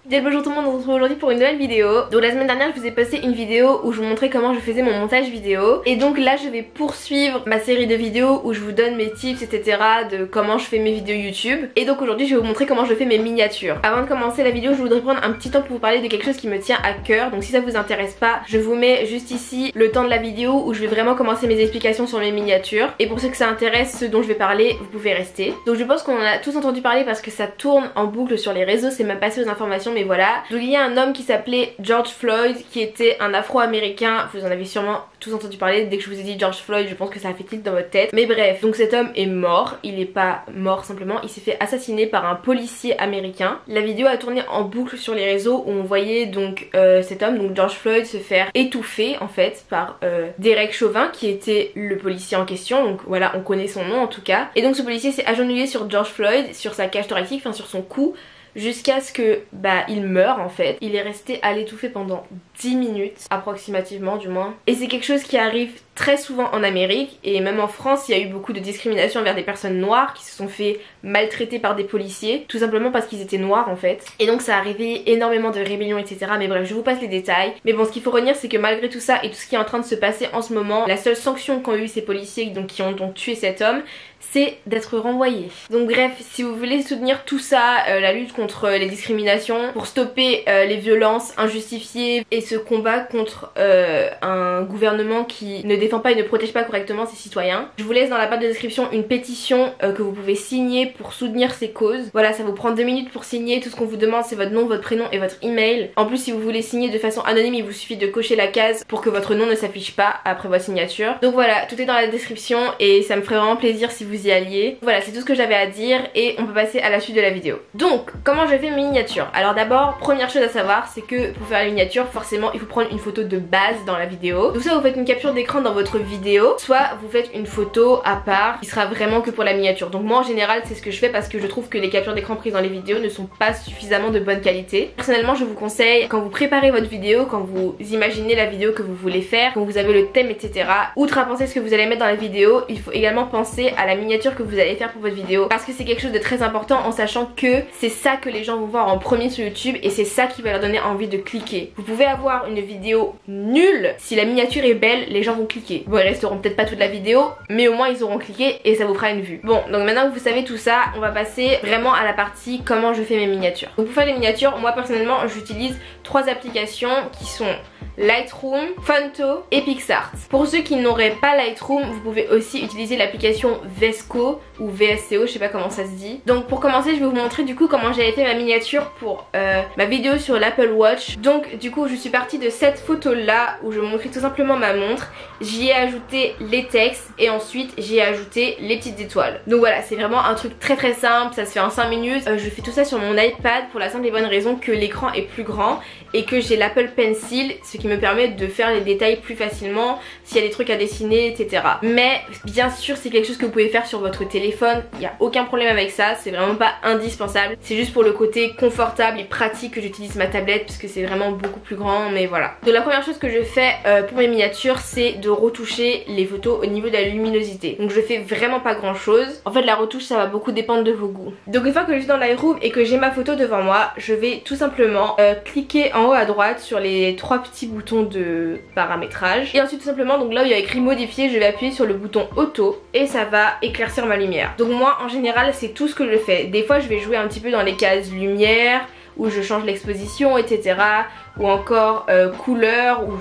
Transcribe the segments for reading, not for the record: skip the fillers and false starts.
Bien bonjour tout le monde, on se retrouve aujourd'hui pour une nouvelle vidéo. Donc la semaine dernière je vous ai posté une vidéo où je vous montrais comment je faisais mon montage vidéo. Et donc là je vais poursuivre ma série de vidéos où je vous donne mes tips etc de comment je fais mes vidéos YouTube. Et donc aujourd'hui je vais vous montrer comment je fais mes miniatures. Avant de commencer la vidéo je voudrais prendre un petit temps pour vous parler de quelque chose qui me tient à cœur. Donc si ça vous intéresse pas, je vous mets juste ici le temps de la vidéo où je vais vraiment commencer mes explications sur mes miniatures. Et pour ceux que ça intéresse, ce dont je vais parler, vous pouvez rester. Donc je pense qu'on en a tous entendu parler parce que ça tourne en boucle sur les réseaux, c'est même passé aux informations mais voilà. Donc il y a un homme qui s'appelait George Floyd qui était un afro-américain, vous en avez sûrement tous entendu parler. Dès que je vous ai dit George Floyd je pense que ça a fait tilt dans votre tête. Mais bref, donc cet homme est mort, il est pas mort simplement, il s'est fait assassiner par un policier américain. La vidéo a tourné en boucle sur les réseaux où on voyait donc cet homme, donc George Floyd, se faire étouffer en fait par Derek Chauvin qui était le policier en question. Donc voilà, on connaît son nom en tout cas. Et donc ce policier s'est agenouillé sur George Floyd, sur sa cage thoracique, enfin sur son cou, jusqu'à ce que il meure en fait. Il est resté à l'étouffer pendant 10 minutes approximativement du moins. Et c'est quelque chose qui arrive très souvent en Amérique et même en France il y a eu beaucoup de discrimination envers des personnes noires qui se sont fait maltraiter par des policiers tout simplement parce qu'ils étaient noirs en fait. Et donc ça a réveillé énormément de rébellions etc. Mais bref, je vous passe les détails. Mais bon, ce qu'il faut retenir c'est que malgré tout ça et tout ce qui est en train de se passer en ce moment, la seule sanction qu'ont eu ces policiers donc qui ont donc tué cet homme, c'est d'être renvoyé. Donc bref, si vous voulez soutenir tout ça, la lutte contre les discriminations, pour stopper les violences injustifiées et ce combat contre un gouvernement qui ne défend pas et ne protège pas correctement ses citoyens, je vous laisse dans la barre de description une pétition que vous pouvez signer pour soutenir ces causes. Voilà, ça vous prend 2 minutes pour signer. Tout ce qu'on vous demande c'est votre nom, votre prénom et votre email. En plus si vous voulez signer de façon anonyme, il vous suffit de cocher la case pour que votre nom ne s'affiche pas après votre signature. Donc voilà, tout est dans la description et ça me ferait vraiment plaisir si vous y alliez. Voilà, c'est tout ce que j'avais à dire et on peut passer à la suite de la vidéo. Donc, comment je fais mes miniatures? Alors d'abord, première chose à savoir, c'est que pour faire la miniature, forcément, il faut prendre une photo de base dans la vidéo. Donc soit vous faites une capture d'écran dans votre vidéo, soit vous faites une photo à part qui sera vraiment que pour la miniature. Donc moi en général, c'est ce que je fais parce que je trouve que les captures d'écran prises dans les vidéos ne sont pas suffisamment de bonne qualité. Personnellement, je vous conseille, quand vous préparez votre vidéo, quand vous imaginez la vidéo que vous voulez faire, quand vous avez le thème, etc., outre à penser ce que vous allez mettre dans la vidéo, il faut également penser à la miniature que vous allez faire pour votre vidéo parce que c'est quelque chose de très important en sachant que c'est ça que les gens vont voir en premier sur YouTube et c'est ça qui va leur donner envie de cliquer. Vous pouvez avoir une vidéo nulle, si la miniature est belle, les gens vont cliquer. Bon, ils resteront peut-être pas toute la vidéo, mais au moins ils auront cliqué et ça vous fera une vue. Bon, donc maintenant que vous savez tout ça, on va passer vraiment à la partie comment je fais mes miniatures. Donc pour faire les miniatures, moi personnellement j'utilise 3 applications qui sont Lightroom, Phonto et PixArt. Pour ceux qui n'auraient pas Lightroom, vous pouvez aussi utiliser l'application VSCO ou VSCO, je sais pas comment ça se dit. Donc pour commencer, je vais vous montrer du coup comment j'avais fait ma miniature pour ma vidéo sur l'Apple Watch. Donc du coup je suis partie de cette photo là où je montrais tout simplement ma montre. J'y ai ajouté les textes et ensuite j'y ai ajouté les petites étoiles. Donc voilà, c'est vraiment un truc très très simple, ça se fait en 5 minutes. Je fais tout ça sur mon iPad pour la simple et bonne raison que l'écran est plus grand et que j'ai l'Apple Pencil, ce qui me permet de faire les détails plus facilement s'il y a des trucs à dessiner etc. Mais bien sûr c'est quelque chose que vous pouvez faire sur votre téléphone, il n'y a aucun problème avec ça, c'est vraiment pas indispensable, c'est juste pour le côté confortable et pratique que j'utilise ma tablette parce que c'est vraiment beaucoup plus grand. Mais voilà, donc la première chose que je fais pour mes miniatures c'est de retoucher les photos au niveau de la luminosité. Donc je fais vraiment pas grand chose, en fait la retouche ça va beaucoup dépendre de vos goûts. Donc une fois que je suis dans Lightroom et que j'ai ma photo devant moi, je vais tout simplement cliquer en haut à droite sur les 3 petits boutons de paramétrage et ensuite tout simplement, donc là où il y a écrit modifier, je vais appuyer sur le bouton auto et ça va éclaircir ma lumière. Donc moi en général c'est tout ce que je fais. Des fois je vais jouer un petit peu dans les cases lumière où je change l'exposition etc, ou encore couleur où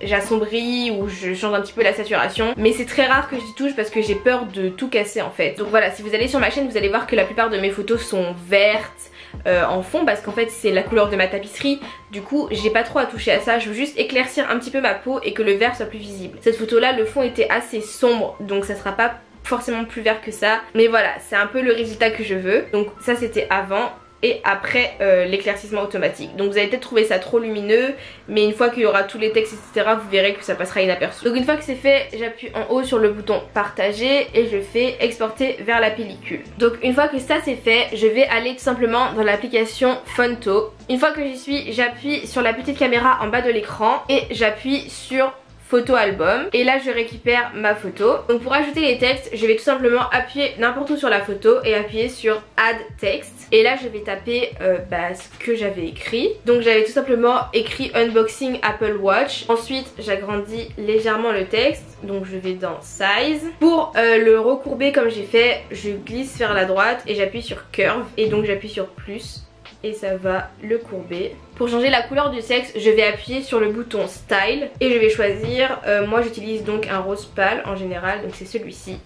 j'assombris, où je change un petit peu la saturation, mais c'est très rare que j'y touche parce que j'ai peur de tout casser en fait. Donc voilà, si vous allez sur ma chaîne vous allez voir que la plupart de mes photos sont vertes en fond parce qu'en fait c'est la couleur de ma tapisserie. Du coup j'ai pas trop à toucher à ça, je veux juste éclaircir un petit peu ma peau et que le vert soit plus visible. Cette photo là, le fond était assez sombre donc ça sera pas forcément plus vert que ça, mais voilà, c'est un peu le résultat que je veux. Donc ça c'était avant et après l'éclaircissement automatique. Donc vous allez peut-être trouver ça trop lumineux, mais une fois qu'il y aura tous les textes etc, vous verrez que ça passera inaperçu. Donc une fois que c'est fait, j'appuie en haut sur le bouton partager et je fais exporter vers la pellicule. Donc une fois que ça c'est fait, je vais aller tout simplement dans l'application Phonto. Une fois que j'y suis, j'appuie sur la petite caméra en bas de l'écran et j'appuie sur photo album et là je récupère ma photo. Donc pour ajouter les textes, je vais tout simplement appuyer n'importe où sur la photo et appuyer sur add text et là je vais taper ce que j'avais écrit. Donc j'avais tout simplement écrit unboxing Apple Watch. Ensuite j'agrandis légèrement le texte, donc je vais dans size. Pour le recourber comme j'ai fait, je glisse vers la droite et j'appuie sur curve et donc j'appuie sur plus et ça va le courber. Pour changer la couleur du texte, je vais appuyer sur le bouton style et je vais choisir, moi j'utilise donc un rose pâle en général, donc c'est celui-ci.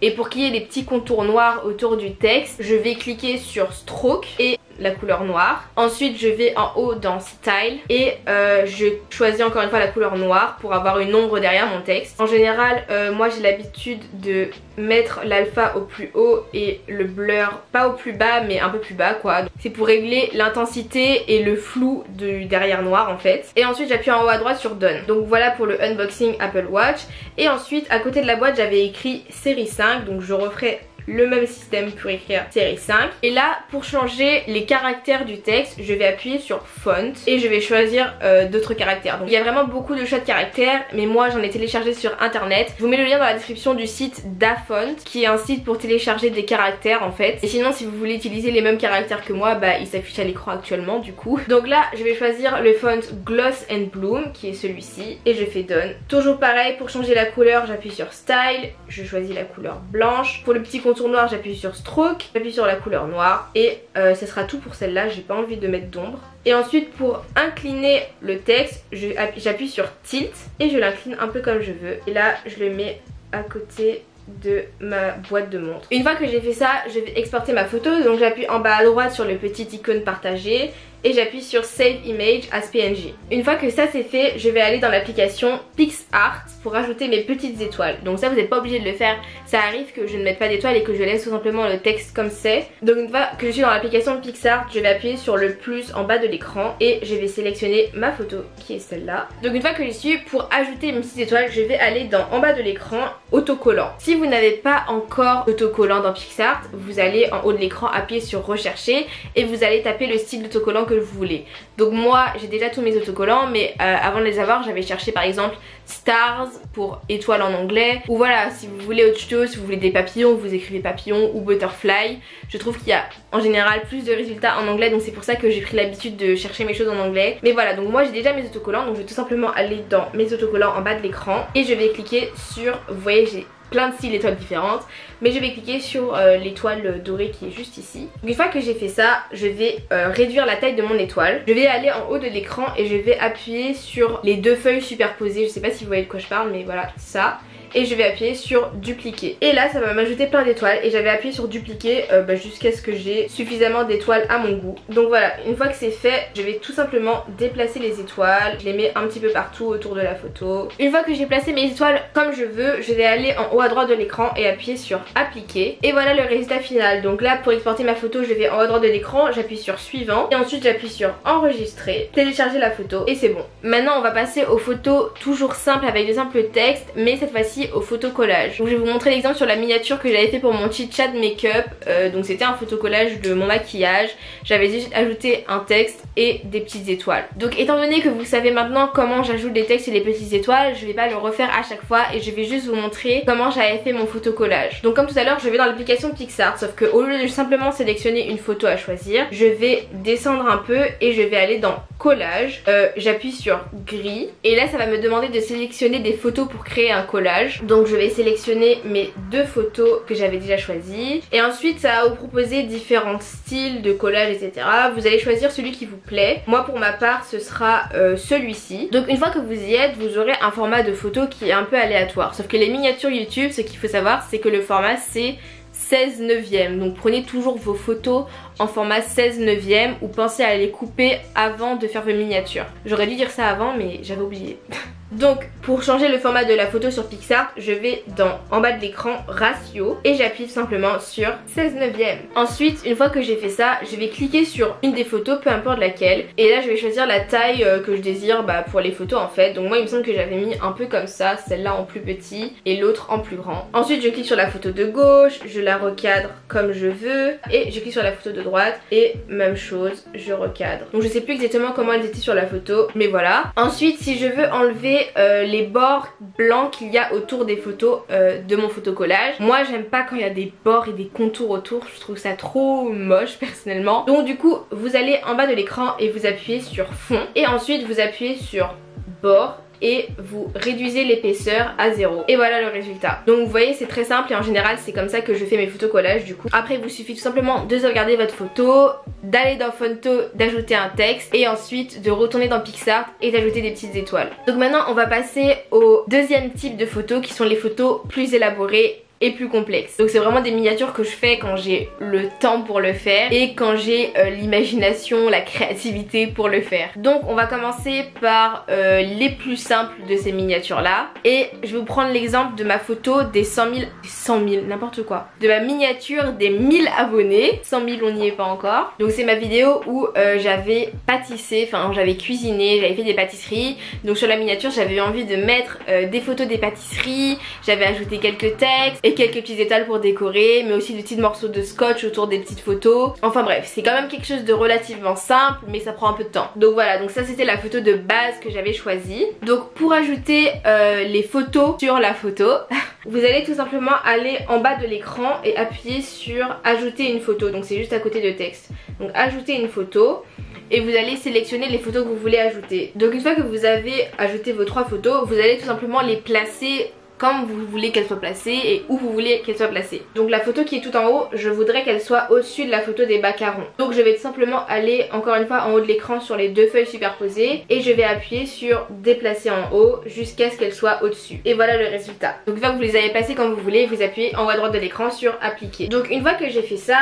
Et pour qu'il y ait des petits contours noirs autour du texte, je vais cliquer sur stroke et la couleur noire. Ensuite je vais en haut dans style et je choisis encore une fois la couleur noire pour avoir une ombre derrière mon texte. En général moi j'ai l'habitude de mettre l'alpha au plus haut et le blur pas au plus bas mais un peu plus bas quoi. C'est pour régler l'intensité et le flou du derrière noir en fait. Et ensuite j'appuie en haut à droite sur done. Donc voilà pour le unboxing Apple Watch. Et ensuite à côté de la boîte j'avais écrit série 5, donc je referai le même système pour écrire série 5. Et là pour changer les caractères du texte, je vais appuyer sur font et je vais choisir d'autres caractères. Donc il y a vraiment beaucoup de choix de caractères, mais moi j'en ai téléchargé sur internet. Je vous mets le lien dans la description du site Dafont, qui est un site pour télécharger des caractères en fait. Et sinon si vous voulez utiliser les mêmes caractères que moi, il s'affiche à l'écran actuellement du coup. Donc là je vais choisir le font Gloss and Bloom qui est celui-ci et je fais done. Toujours pareil, pour changer la couleur j'appuie sur style, je choisis la couleur blanche. Pour le petit contour noir j'appuie sur stroke, j'appuie sur la couleur noire et ce sera tout pour celle-là, j'ai pas envie de mettre d'ombre. Et ensuite pour incliner le texte j'appuie sur tilt et je l'incline un peu comme je veux et là je le mets à côté de ma boîte de montre. Une fois que j'ai fait ça, je vais exporter ma photo, donc j'appuie en bas à droite sur le petit icône partagé et j'appuie sur Save Image as PNG. Une fois que ça c'est fait, je vais aller dans l'application PixArt pour ajouter mes petites étoiles. Donc ça vous n'êtes pas obligé de le faire, ça arrive que je ne mette pas d'étoiles et que je laisse tout simplement le texte comme c'est. Donc une fois que je suis dans l'application PixArt, je vais appuyer sur le plus en bas de l'écran et je vais sélectionner ma photo qui est celle-là. Donc une fois que j'y suis, pour ajouter mes petites étoiles, je vais aller dans en bas de l'écran autocollant. Si vous n'avez pas encore d'autocollant dans PixArt, vous allez en haut de l'écran appuyer sur rechercher et vous allez taper le style d'autocollant que vous voulez. Donc moi j'ai déjà tous mes autocollants, mais avant de les avoir j'avais cherché par exemple stars pour étoiles en anglais, ou voilà, si vous voulez autre chose, si vous voulez des papillons, vous écrivez papillon ou butterfly. Je trouve qu'il y a en général plus de résultats en anglais, donc c'est pour ça que j'ai pris l'habitude de chercher mes choses en anglais. Mais voilà, donc moi j'ai déjà mes autocollants, donc je vais tout simplement aller dans mes autocollants en bas de l'écran et je vais cliquer sur, vous voyez j'ai plein de styles d'étoiles différentes, mais je vais cliquer sur l'étoile dorée qui est juste ici. Donc une fois que j'ai fait ça, je vais réduire la taille de mon étoile. Je vais aller en haut de l'écran et je vais appuyer sur les deux feuilles superposées. Je sais pas si vous voyez de quoi je parle, mais voilà, ça. Et je vais appuyer sur dupliquer. Et là ça va m'ajouter plein d'étoiles et j'avais appuyé sur dupliquer jusqu'à ce que j'ai suffisamment d'étoiles à mon goût. Donc voilà, une fois que c'est fait, je vais tout simplement déplacer les étoiles. Je les mets un petit peu partout autour de la photo. Une fois que j'ai placé mes étoiles comme je veux, je vais aller en haut à droite de l'écran et appuyer sur appliquer. Et voilà le résultat final. Donc là pour exporter ma photo, je vais en haut à droite de l'écran, j'appuie sur suivant et ensuite j'appuie sur enregistrer, télécharger la photo et c'est bon. Maintenant on va passer aux photos toujours simples avec de simples textes, mais cette fois-ci au photocollage. Donc je vais vous montrer l'exemple sur la miniature que j'avais fait pour mon chit chat make-up. Donc c'était un photocollage de mon maquillage. J'avais juste ajouté un texte et des petites étoiles. Donc étant donné que vous savez maintenant comment j'ajoute des textes et des petites étoiles, je vais pas le refaire à chaque fois et je vais juste vous montrer comment j'avais fait mon photocollage. Donc comme tout à l'heure, je vais dans l'application PixArt, sauf que au lieu de simplement sélectionner une photo à choisir, je vais descendre un peu et je vais aller dans collage. J'appuie sur gris et là ça va me demander de sélectionner des photos pour créer un collage. Donc je vais sélectionner mes deux photos que j'avais déjà choisies et ensuite ça va vous proposer différents styles de collage, etc. Vous allez choisir celui qui vous plaît. Moi pour ma part ce sera celui-ci. Donc une fois que vous y êtes, vous aurez un format de photo qui est un peu aléatoire. Sauf que les miniatures YouTube, ce qu'il faut savoir c'est que le format c'est 16 neuvième. Donc prenez toujours vos photos en format 16 neuvième ou pensez à les couper avant de faire vos miniatures. J'aurais dû dire ça avant mais j'avais oublié. Donc pour changer le format de la photo sur PixArt, je vais dans en bas de l'écran ratio et j'appuie tout simplement sur 16 neuvième. Ensuite une fois que j'ai fait ça, je vais cliquer sur une des photos, peu importe laquelle, et là je vais choisir la taille que je désire pour les photos en fait. Donc moi il me semble que j'avais mis un peu comme ça, celle-là en plus petit et l'autre en plus grand. Ensuite je clique sur la photo de gauche, je la recadre comme je veux et je clique sur la photo de droite droite et même chose, je recadre. Donc je sais plus exactement comment elles étaient sur la photo, mais voilà. Ensuite, si je veux enlever les bords blancs qu'il y a autour des photos de mon photocollage, moi j'aime pas quand il y a des bords et des contours autour, je trouve ça trop moche personnellement. Donc du coup vous allez en bas de l'écran et vous appuyez sur fond et ensuite vous appuyez sur bord et vous réduisez l'épaisseur à 0 et voilà le résultat. Donc vous voyez, c'est très simple et en général c'est comme ça que je fais mes photocollages du coup. Après il vous suffit tout simplement de sauvegarder votre photo, d'aller dans Phonto, d'ajouter un texte et ensuite de retourner dans PicsArt et d'ajouter des petites étoiles. Donc maintenant on va passer au deuxième type de photos qui sont les photos plus élaborées et plus complexe. Donc c'est vraiment des miniatures que je fais quand j'ai le temps pour le faire et quand j'ai l'imagination, la créativité pour le faire. Donc on va commencer par les plus simples de ces miniatures là et je vais vous prendre l'exemple de ma photo des 100 000 n'importe quoi, de ma miniature des 1000 abonnés. 100 000 on n'y est pas encore. Donc c'est ma vidéo où j'avais pâtissé, enfin j'avais cuisiné, j'avais fait des pâtisseries. Donc sur la miniature j'avais envie de mettre des photos des pâtisseries, j'avais ajouté quelques textes et quelques petites étoiles pour décorer, mais aussi des petits morceaux de scotch autour des petites photos. Enfin bref, c'est quand même quelque chose de relativement simple, mais ça prend un peu de temps. Donc voilà, donc ça c'était la photo de base que j'avais choisie. Donc pour ajouter les photos sur la photo, vous allez tout simplement aller en bas de l'écran et appuyer sur ajouter une photo. Donc c'est juste à côté de texte. Donc ajouter une photo. Et vous allez sélectionner les photos que vous voulez ajouter. Donc une fois que vous avez ajouté vos 3 photos, vous allez tout simplement les placer comme vous voulez qu'elle soit placée et où vous voulez qu'elle soit placée. Donc la photo qui est tout en haut, je voudrais qu'elle soit au-dessus de la photo des macarons. Donc je vais tout simplement aller encore une fois en haut de l'écran sur les 2 feuilles superposées et je vais appuyer sur déplacer en haut jusqu'à ce qu'elle soit au-dessus. Et voilà le résultat. Donc une fois que vous les avez placées comme vous voulez, vous appuyez en haut à droite de l'écran sur appliquer. Donc une fois que j'ai fait ça,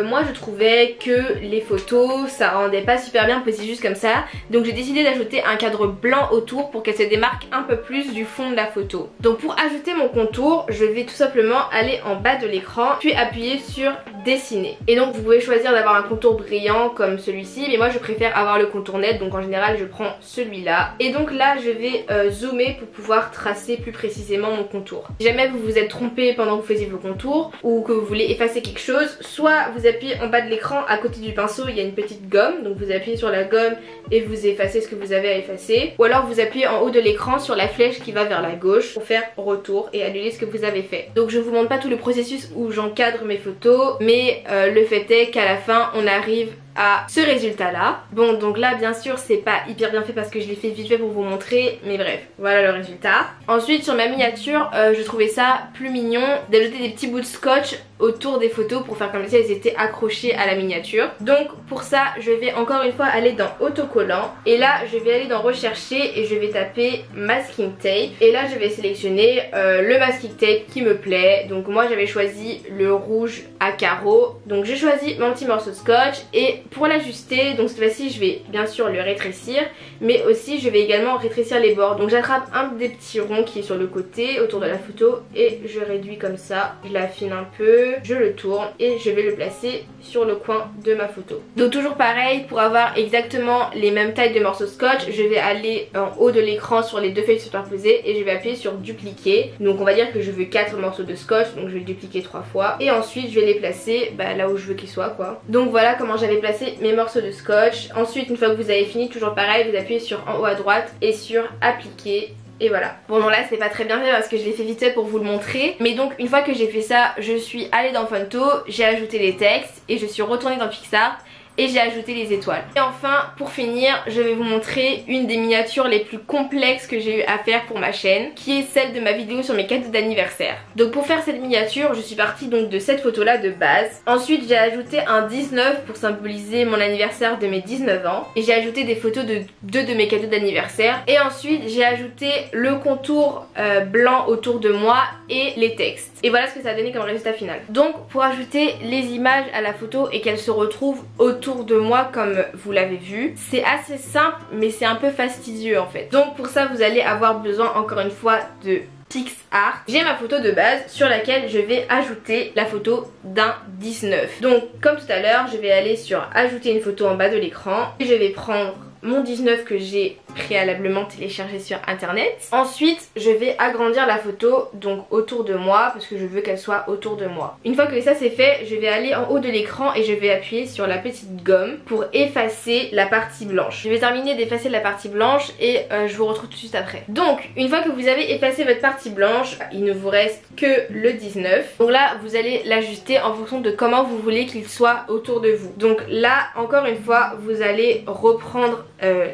moi je trouvais que les photos ça rendait pas super bien posées juste comme ça. Donc j'ai décidé d'ajouter un cadre blanc autour pour qu'elle se démarque un peu plus du fond de la photo. Donc pour ajouter mon contour, je vais tout simplement aller en bas de l'écran puis appuyer sur dessiner. Et donc vous pouvez choisir d'avoir un contour brillant comme celui-ci, mais moi je préfère avoir le contour net, donc en général je prends celui-là. Et donc là je vais zoomer pour pouvoir tracer plus précisément mon contour. Si jamais vous vous êtes trompé pendant que vous faisiez vos contours ou que vous voulez effacer quelque chose, soit vous appuyez en bas de l'écran, à côté du pinceau il y a une petite gomme, donc vous appuyez sur la gomme et vous effacez ce que vous avez à effacer, ou alors vous appuyez en haut de l'écran sur la flèche qui va vers la gauche pour faire retour et annuler ce que vous avez fait. Donc je vous montre pas tout le processus où j'encadre mes photos, mais le fait est qu'à la fin on arrive à ce résultat là. Bon donc là bien sûr c'est pas hyper bien fait parce que je l'ai fait vite fait pour vous montrer, mais bref voilà le résultat. Ensuite sur ma miniature je trouvais ça plus mignon d'ajouter des petits bouts de scotch autour des photos pour faire comme si elles étaient accrochées à la miniature. Donc pour ça je vais encore une fois aller dans autocollant et là je vais aller dans rechercher et je vais taper masking tape et là je vais sélectionner le masking tape qui me plaît. Donc moi j'avais choisi le rouge à carreaux, donc j'ai choisi mon petit morceau de scotch et pour l'ajuster, donc cette fois-ci je vais bien sûr le rétrécir, mais aussi je vais également rétrécir les bords. Donc j'attrape un des petits ronds qui est sur le côté autour de la photo et je réduis comme ça, je l'affine un peu, je le tourne et je vais le placer sur le coin de ma photo. Donc toujours pareil, pour avoir exactement les mêmes tailles de morceaux de scotch, je vais aller en haut de l'écran sur les 2 feuilles superposées et je vais appuyer sur dupliquer. Donc on va dire que je veux 4 morceaux de scotch, donc je vais le dupliquer 3 fois et ensuite je vais les placer là où je veux qu'ils soient quoi. Donc voilà comment j'avais placé mes morceaux de scotch. Ensuite une fois que vous avez fini, toujours pareil, vous appuyez sur en haut à droite et sur appliquer. Et voilà. Bon non là c'est pas très bien fait parce que je l'ai fait vite fait pour vous le montrer. Mais donc une fois que j'ai fait ça, je suis allée dans Phonto, j'ai ajouté les textes et je suis retournée dans PicsArt et j'ai ajouté les étoiles. Et enfin pour finir je vais vous montrer une des miniatures les plus complexes que j'ai eu à faire pour ma chaîne, qui est celle de ma vidéo sur mes cadeaux d'anniversaire. Donc pour faire cette miniature je suis partie donc de cette photo là de base. Ensuite j'ai ajouté un 19 pour symboliser mon anniversaire de mes 19 ans et j'ai ajouté des photos de 2 de mes cadeaux d'anniversaire et ensuite j'ai ajouté le contour blanc autour de moi et les textes. Et voilà ce que ça a donné comme résultat final. Donc pour ajouter les images à la photo et qu'elles se retrouvent autour de moi comme vous l'avez vu, c'est assez simple mais c'est un peu fastidieux en fait. Donc pour ça vous allez avoir besoin encore une fois de PicsArt. J'ai ma photo de base sur laquelle je vais ajouter la photo d'un 19. Donc comme tout à l'heure je vais aller sur ajouter une photo en bas de l'écran et je vais prendre mon 19 que j'ai préalablement téléchargée sur internet. Ensuite je vais agrandir la photo donc autour de moi parce que je veux qu'elle soit autour de moi. Une fois que ça c'est fait, je vais aller en haut de l'écran et je vais appuyer sur la petite gomme pour effacer la partie blanche. Je vais terminer d'effacer la partie blanche et je vous retrouve tout de suite après. Donc une fois que vous avez effacé votre partie blanche, il ne vous reste que le 19. Donc là vous allez l'ajuster en fonction de comment vous voulez qu'il soit autour de vous. Donc là encore une fois vous allez reprendre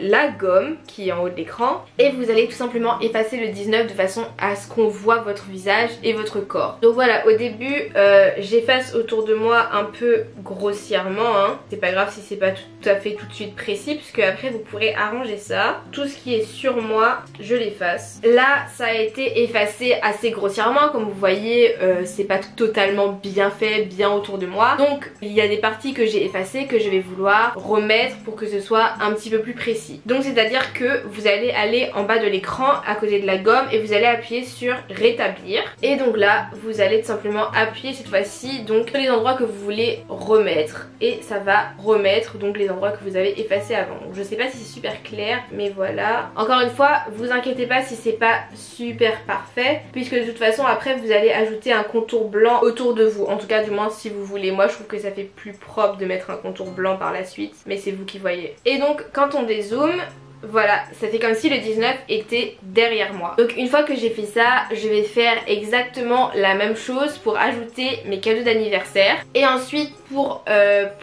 la gomme qui est en haut de l'écran et vous allez tout simplement effacer le 19 de façon à ce qu'on voit votre visage et votre corps. Donc voilà, au début j'efface autour de moi un peu grossièrement, hein. C'est pas grave si c'est pas tout à fait tout de suite précis puisque après vous pourrez arranger ça. Tout ce qui est sur moi je l'efface. Là ça a été effacé assez grossièrement, comme vous voyez c'est pas totalement bien fait, bien autour de moi. Donc il y a des parties que j'ai effacées que je vais vouloir remettre pour que ce soit un petit peu plus précis. Donc c'est à dire que vous allez aller en bas de l'écran à côté de la gomme et vous allez appuyer sur rétablir. Et donc là vous allez tout simplement appuyer cette fois-ci donc sur les endroits que vous voulez remettre et ça va remettre donc les endroits que vous avez effacés avant. Donc, je sais pas si c'est super clair mais voilà. Encore une fois vous inquiétez pas si c'est pas super parfait puisque de toute façon après vous allez ajouter un contour blanc autour de vous. En tout cas du moins si vous voulez. Moi je trouve que ça fait plus propre de mettre un contour blanc par la suite mais c'est vous qui voyez. Et donc quand on dézoome, voilà, ça fait comme si le 19 était derrière moi. Donc une fois que j'ai fait ça, je vais faire exactement la même chose pour ajouter mes cadeaux d'anniversaire. Et ensuite pour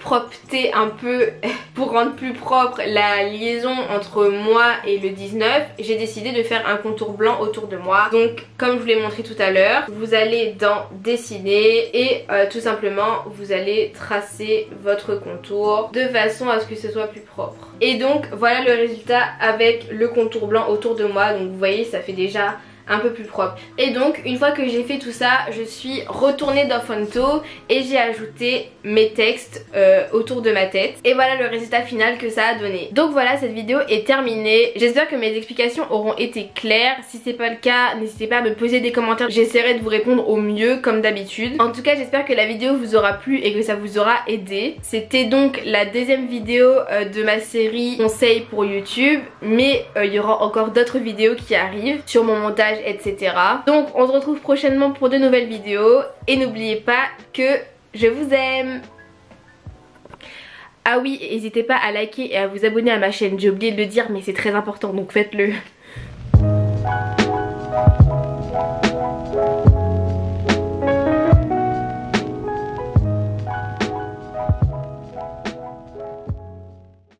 propreter un peu, pour rendre plus propre la liaison entre moi et le 19, j'ai décidé de faire un contour blanc autour de moi. Donc comme je vous l'ai montré tout à l'heure, vous allez dans dessiner et tout simplement vous allez tracer votre contour de façon à ce que ce soit plus propre. Et donc voilà le résultat avec le contour blanc autour de moi. Donc vous voyez ça fait déjà un peu plus propre. Et donc une fois que j'ai fait tout ça, je suis retournée dans Phonto et j'ai ajouté mes textes autour de ma tête. Et voilà le résultat final que ça a donné. Donc voilà, cette vidéo est terminée. J'espère que mes explications auront été claires. Si c'est pas le cas, n'hésitez pas à me poser des commentaires. J'essaierai de vous répondre au mieux comme d'habitude. En tout cas j'espère que la vidéo vous aura plu et que ça vous aura aidé. C'était donc la deuxième vidéo de ma série conseils pour YouTube. Mais il y aura encore d'autres vidéos qui arrivent sur mon montage, etc. Donc on se retrouve prochainement pour de nouvelles vidéos et n'oubliez pas que je vous aime. Ah oui, n'hésitez pas à liker et à vous abonner à ma chaîne, j'ai oublié de le dire mais c'est très important donc faites-le.